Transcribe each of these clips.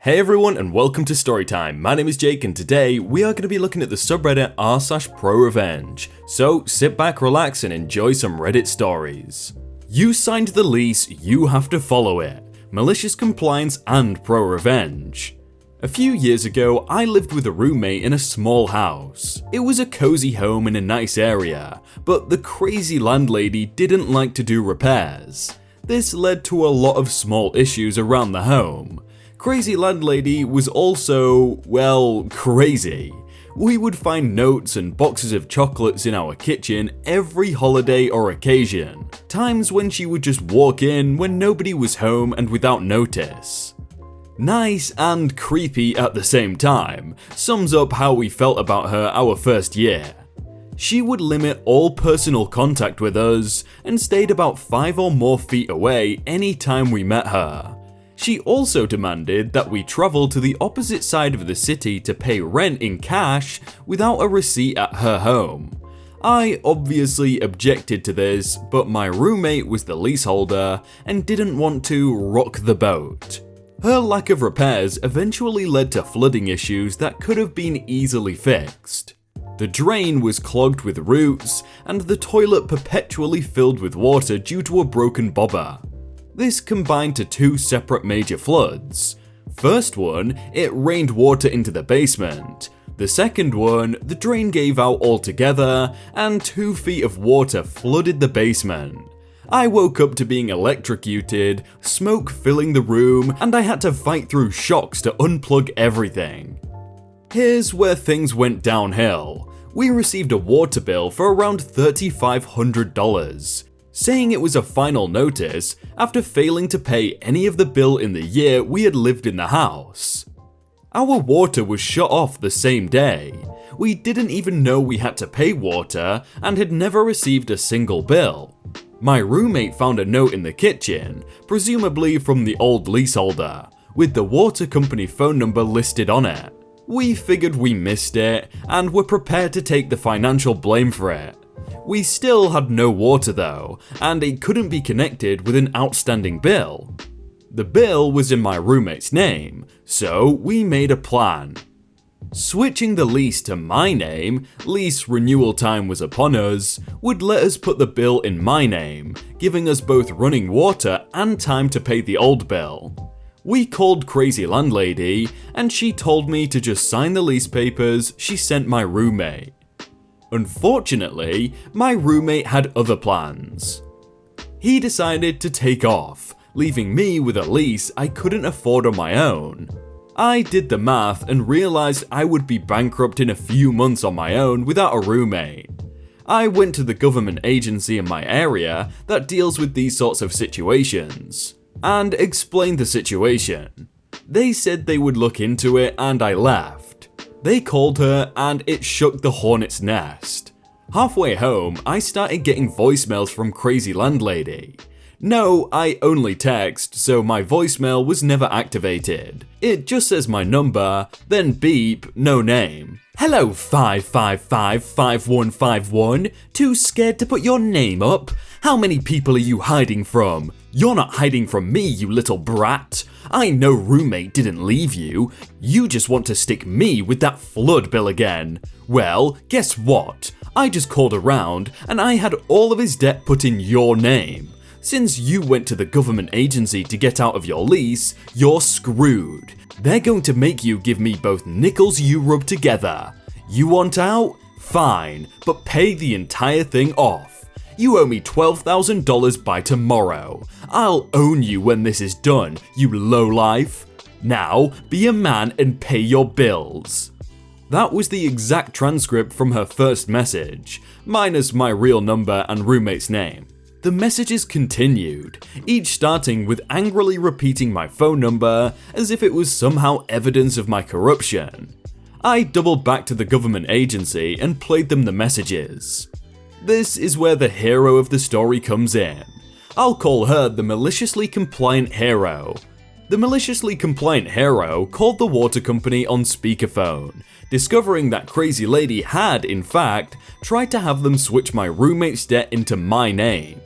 Hey everyone and welcome to Storytime. My name is Jake and today we are going to be looking at the subreddit r/prorevenge. So sit back, relax and enjoy some Reddit stories. You signed the lease, you have to follow it. Malicious compliance and pro-revenge. A few years ago, I lived with a roommate in a small house. It was a cozy home in a nice area, but the crazy landlady didn't like to do repairs. This led to a lot of small issues around the home. Crazy landlady was also, well, crazy. We would find notes and boxes of chocolates in our kitchen every holiday or occasion. Times when she would just walk in when nobody was home and without notice. Nice and creepy at the same time, sums up how we felt about her our first year. She would limit all personal contact with us and stayed about 5 or more feet away any time we met her. She also demanded that we travel to the opposite side of the city to pay rent in cash without a receipt at her home. I obviously objected to this, but my roommate was the leaseholder and didn't want to rock the boat. Her lack of repairs eventually led to flooding issues that could have been easily fixed. The drain was clogged with roots and the toilet perpetually filled with water due to a broken bobber. This combined to 2 separate major floods. First one, it rained water into the basement. The second one, the drain gave out altogether and 2 feet of water flooded the basement. I woke up to being electrocuted, smoke filling the room, and I had to fight through shocks to unplug everything. Here's where things went downhill. We received a water bill for around $3,500. Saying it was a final notice after failing to pay any of the bill in the year we had lived in the house. Our water was shut off the same day. We didn't even know we had to pay water and had never received a single bill. My roommate found a note in the kitchen, presumably from the old leaseholder, with the water company phone number listed on it. We figured we missed it and were prepared to take the financial blame for it. We still had no water though, and it couldn't be connected with an outstanding bill. The bill was in my roommate's name, so we made a plan. Switching the lease to my name, lease renewal time was upon us, would let us put the bill in my name, giving us both running water and time to pay the old bill. We called crazy landlady, and she told me to just sign the lease papers she sent my roommate. Unfortunately, my roommate had other plans. He decided to take off, leaving me with a lease I couldn't afford on my own. I did the math and realized I would be bankrupt in a few months on my own without a roommate. I went to the government agency in my area that deals with these sorts of situations, and explained the situation. They said they would look into it and I left. They called her and it shook the hornet's nest. Halfway home, I started getting voicemails from crazy landlady. No, I only text, so my voicemail was never activated. It just says my number, then beep, no name. Hello 555-5151, too scared to put your name up? How many people are you hiding from? You're not hiding from me, you little brat. I know roommate didn't leave you. You just want to stick me with that flood bill again. Well, guess what? I just called around and I had all of his debt put in your name. Since you went to the government agency to get out of your lease, you're screwed. They're going to make you give me both nickels you rub together. You want out? Fine, but pay the entire thing off. You owe me $12,000 by tomorrow. I'll own you when this is done, you lowlife. Now, be a man and pay your bills. That was the exact transcript from her first message, minus my real number and roommate's name. The messages continued, each starting with angrily repeating my phone number as if it was somehow evidence of my corruption. I doubled back to the government agency and played them the messages. This is where the hero of the story comes in. I'll call her the maliciously compliant hero. The maliciously compliant hero called the water company on speakerphone, discovering that crazy lady had, in fact, tried to have them switch my roommate's debt into my name.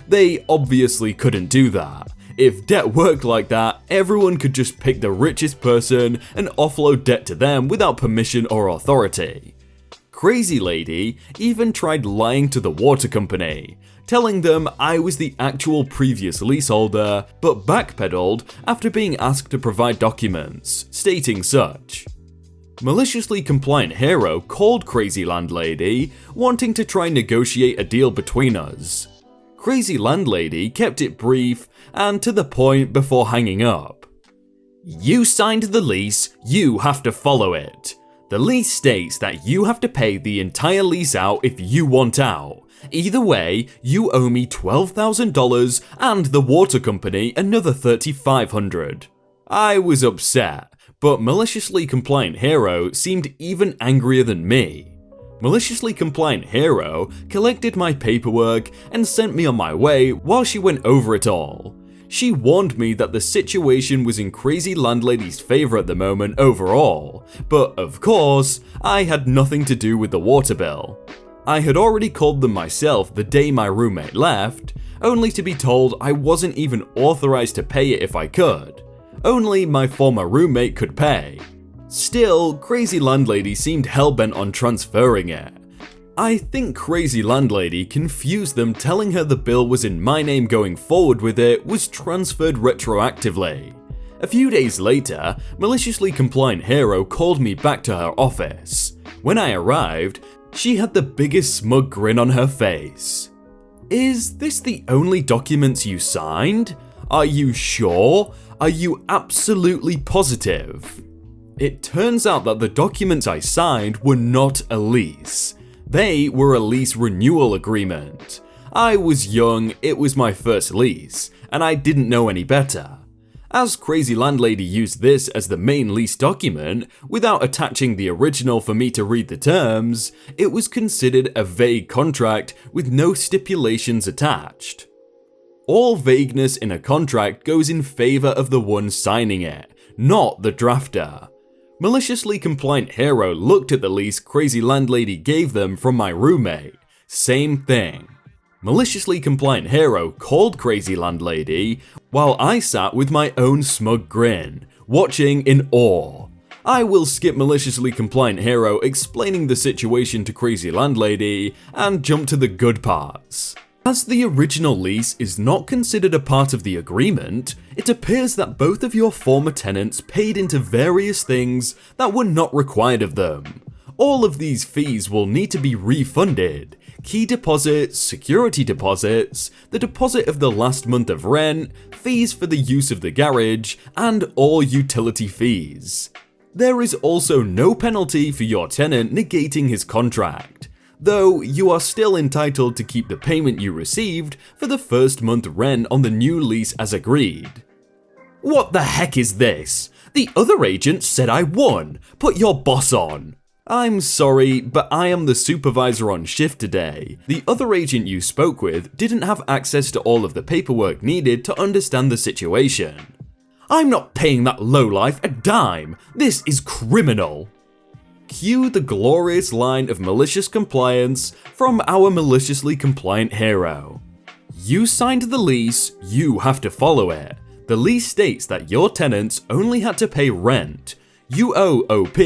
They obviously couldn't do that. If debt worked like that, everyone could just pick the richest person and offload debt to them without permission or authority. Crazy Lady even tried lying to the water company, telling them I was the actual previous leaseholder, but backpedaled after being asked to provide documents, stating such. Maliciously Compliant Hero called Crazy Landlady, wanting to try and negotiate a deal between us. Crazy Landlady kept it brief and to the point before hanging up. You signed the lease, you have to follow it. The lease states that you have to pay the entire lease out if you want out. Either way, you owe me $12,000 and the water company another $3,500. I was upset, but Maliciously Compliant Hero seemed even angrier than me. Maliciously Compliant Hero collected my paperwork and sent me on my way while she went over it all. She warned me that the situation was in Crazy Landlady's favor at the moment overall, but of course, I had nothing to do with the water bill. I had already called them myself the day my roommate left, only to be told I wasn't even authorized to pay it if I could. Only my former roommate could pay. Still, Crazy Landlady seemed hellbent on transferring it. I think Crazy Landlady confused them, telling her the bill was in my name going forward with it was transferred retroactively. A few days later, Maliciously Compliant Hero called me back to her office. When I arrived, she had the biggest smug grin on her face. Is this the only documents you signed? Are you sure? Are you absolutely positive? It turns out that the documents I signed were not a lease. They were a lease renewal agreement. I was young, it was my first lease, and I didn't know any better. As Crazy Landlady used this as the main lease document, without attaching the original for me to read the terms, it was considered a vague contract with no stipulations attached. All vagueness in a contract goes in favor of the one signing it, not the drafter. Maliciously Compliant Hero looked at the lease Crazy Landlady gave them from my roommate. Same thing. Maliciously Compliant Hero called Crazy Landlady, while I sat with my own smug grin, watching in awe. I will skip Maliciously Compliant Hero explaining the situation to Crazy Landlady and jump to the good parts. As the original lease is not considered a part of the agreement, it appears that both of your former tenants paid into various things that were not required of them. All of these fees will need to be refunded. Key deposits, security deposits, the deposit of the last month of rent, fees for the use of the garage, and all utility fees. There is also no penalty for your tenant negating his contract, though you are still entitled to keep the payment you received for the first month rent on the new lease as agreed. What the heck is this? The other agent said I won. Put your boss on. I'm sorry, but I am the supervisor on shift today. The other agent you spoke with didn't have access to all of the paperwork needed to understand the situation. I'm not paying that lowlife a dime. This is criminal. Cue the glorious line of malicious compliance from our maliciously compliant hero. You signed the lease, you have to follow it. The lease states that your tenants only had to pay rent. You owe OP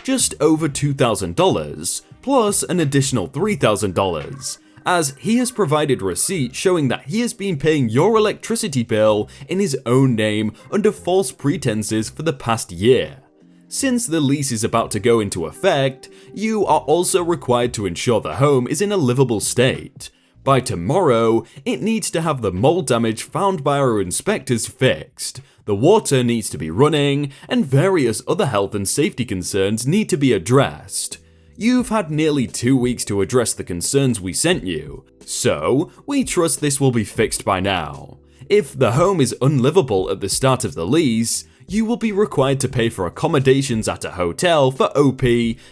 just over $2,000, plus an additional $3,000, as he has provided receipts showing that he has been paying your electricity bill in his own name under false pretenses for the past year. Since the lease is about to go into effect, you are also required to ensure the home is in a livable state. By tomorrow, it needs to have the mold damage found by our inspectors fixed, the water needs to be running, and various other health and safety concerns need to be addressed. You've had nearly 2 weeks to address the concerns we sent you, so we trust this will be fixed by now. If the home is unlivable at the start of the lease, you will be required to pay for accommodations at a hotel for OP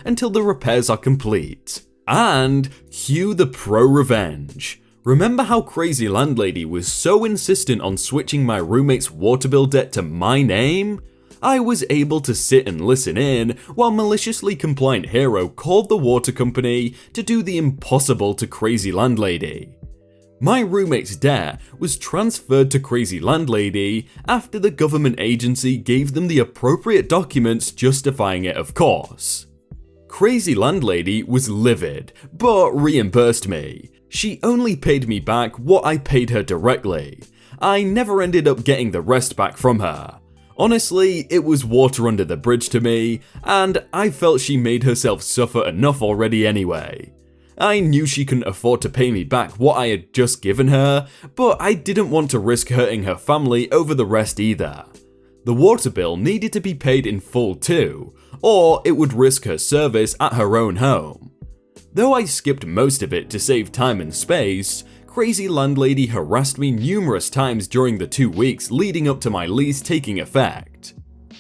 until the repairs are complete. And cue the pro-revenge. Remember how Crazy Landlady was so insistent on switching my roommate's water bill debt to my name? I was able to sit and listen in while Maliciously Compliant Hero called the water company to do the impossible to Crazy Landlady. My roommate's debt was transferred to Crazy Landlady after the government agency gave them the appropriate documents justifying it, of course. Crazy Landlady was livid, but reimbursed me. She only paid me back what I paid her directly. I never ended up getting the rest back from her. Honestly, it was water under the bridge to me, and I felt she made herself suffer enough already anyway. I knew she couldn't afford to pay me back what I had just given her, but I didn't want to risk hurting her family over the rest either. The water bill needed to be paid in full too, or it would risk her service at her own home. Though I skipped most of it to save time and space, Crazy Landlady harassed me numerous times during the 2 weeks leading up to my lease taking effect.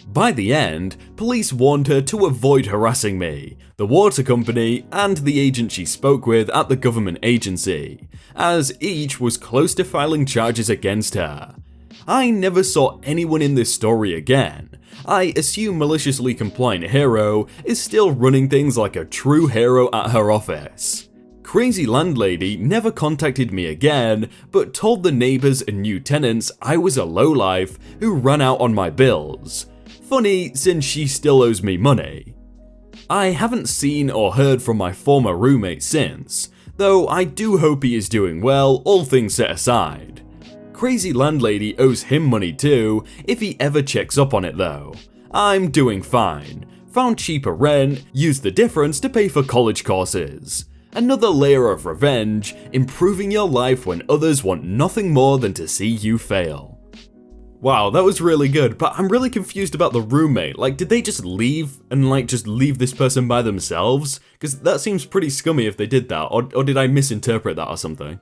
By the end, police warned her to avoid harassing me, the water company, and the agent she spoke with at the government agency, as each was close to filing charges against her. I never saw anyone in this story again. I assume Maliciously Compliant Hero is still running things like a true hero at her office. Crazy Landlady never contacted me again, but told the neighbors and new tenants I was a lowlife who ran out on my bills. Funny, since she still owes me money. I haven't seen or heard from my former roommate since, though I do hope he is doing well, all things set aside. Crazy Landlady owes him money too, if he ever checks up on it though. I'm doing fine. Found cheaper rent, used the difference to pay for college courses. Another layer of revenge, improving your life when others want nothing more than to see you fail. Wow, that was really good, but I'm really confused about the roommate. Like, did they just leave and just leave this person by themselves? Because that seems pretty scummy if they did that, or did I misinterpret that or something?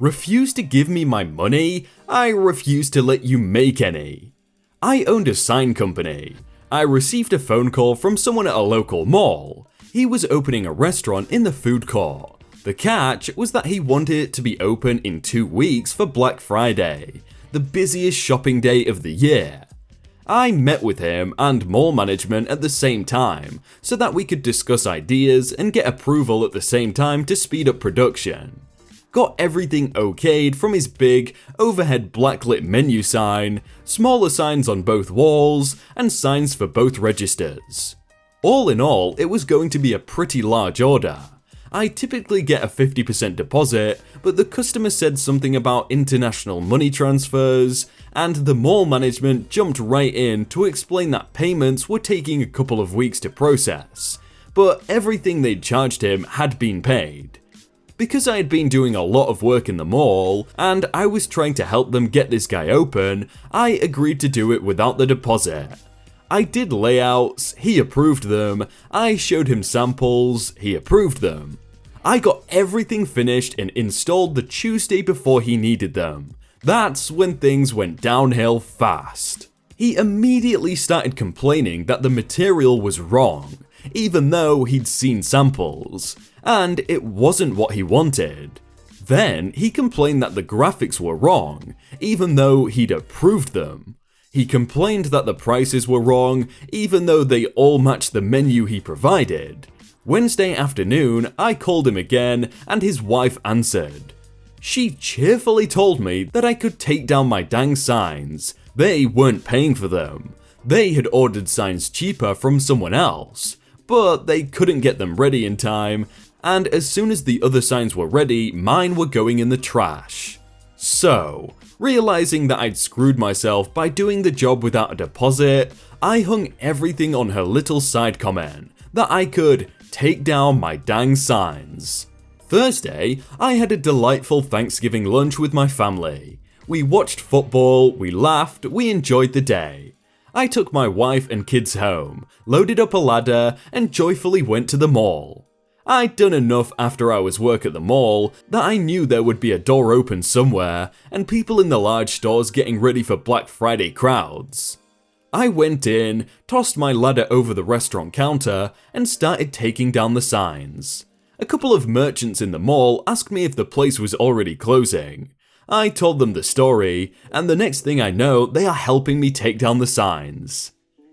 Refuse to give me my money? I refuse to let you make any. I owned a sign company. I received a phone call from someone at a local mall. He was opening a restaurant in the food court. The catch was that he wanted it to be open in 2 weeks for Black Friday, the busiest shopping day of the year. I met with him and mall management at the same time so that we could discuss ideas and get approval at the same time to speed up production. Got everything okayed from his big, overhead blacklit menu sign, smaller signs on both walls, and signs for both registers. All in all, it was going to be a pretty large order. I typically get a 50% deposit, but the customer said something about international money transfers, and the mall management jumped right in to explain that payments were taking a couple of weeks to process, but everything they'd charged him had been paid. Because I had been doing a lot of work in the mall, and I was trying to help them get this guy open, I agreed to do it without the deposit. I did layouts, he approved them, I showed him samples, he approved them. I got everything finished and installed the Tuesday before he needed them. That's when things went downhill fast. He immediately started complaining that the material was wrong, even though he'd seen samples, and it wasn't what he wanted. Then he complained that the graphics were wrong, even though he'd approved them. He complained that the prices were wrong, even though they all matched the menu he provided. Wednesday afternoon, I called him again, and his wife answered. She cheerfully told me that I could take down my dang signs. They weren't paying for them. They had ordered signs cheaper from someone else, but they couldn't get them ready in time, and as soon as the other signs were ready, mine were going in the trash. So, realizing that I'd screwed myself by doing the job without a deposit, I hung everything on her little side comment that I could take down my dang signs. Thursday, I had a delightful Thanksgiving lunch with my family. We watched football, we laughed, we enjoyed the day. I took my wife and kids home, loaded up a ladder, and joyfully went to the mall. I'd done enough after hours work at the mall that I knew there would be a door open somewhere and people in the large stores getting ready for Black Friday crowds. I went in, tossed my ladder over the restaurant counter, and started taking down the signs. A couple of merchants in the mall asked me if the place was already closing. I told them the story, and the next thing I know, they are helping me take down the signs.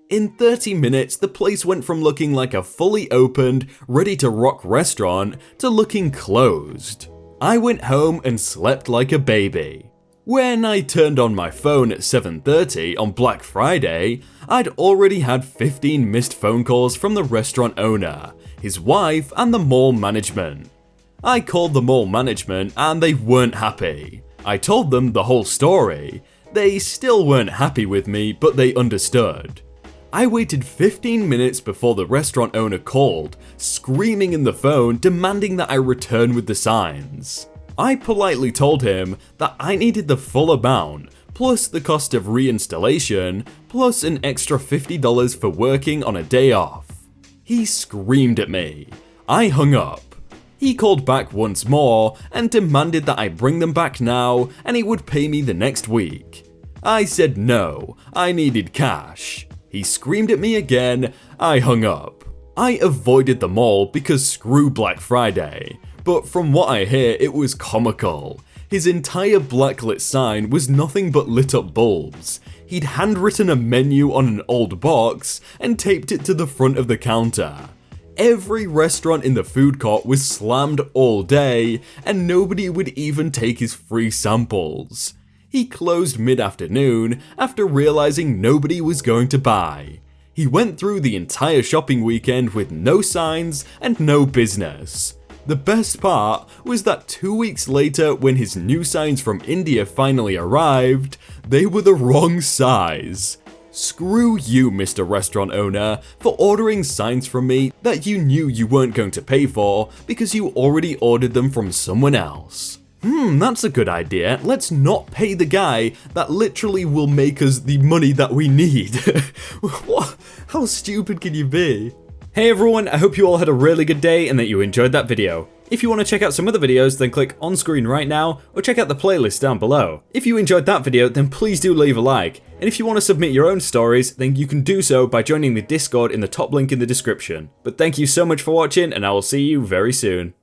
In 30 minutes, the place went from looking like a fully opened, ready to rock restaurant to looking closed. I went home and slept like a baby. When I turned on my phone at 7:30 on Black Friday, I'd already had 15 missed phone calls from the restaurant owner, his wife, and the mall management. I called the mall management and they weren't happy. I told them the whole story. They still weren't happy with me, but they understood. I waited 15 minutes before the restaurant owner called, screaming in the phone demanding that I return with the signs. I politely told him that I needed the full amount, plus the cost of reinstallation, plus an extra $50 for working on a day off. He screamed at me. I hung up. He called back once more and demanded that I bring them back now and he would pay me the next week. I said no, I needed cash. He screamed at me again. I hung up. I avoided the mall because screw Black Friday. But from what I hear, it was comical. His entire blacklit sign was nothing but lit up bulbs. He'd handwritten a menu on an old box and taped it to the front of the counter. Every restaurant in the food court was slammed all day, and nobody would even take his free samples. He closed mid-afternoon after realizing nobody was going to buy. He went through the entire shopping weekend with no signs and no business. The best part was that 2 weeks later, when his new signs from India finally arrived, they were the wrong size. Screw you, Mr. Restaurant Owner, for ordering signs from me that you knew you weren't going to pay for because you already ordered them from someone else. That's a good idea. Let's not pay the guy that literally will make us the money that we need. What? How stupid can you be? Hey everyone, I hope you all had a really good day and that you enjoyed that video. If you want to check out some other videos, then click on screen right now or check out the playlist down below. If you enjoyed that video, then please do leave a like. And if you want to submit your own stories, then you can do so by joining the Discord in the top link in the description. But thank you so much for watching and I will see you very soon.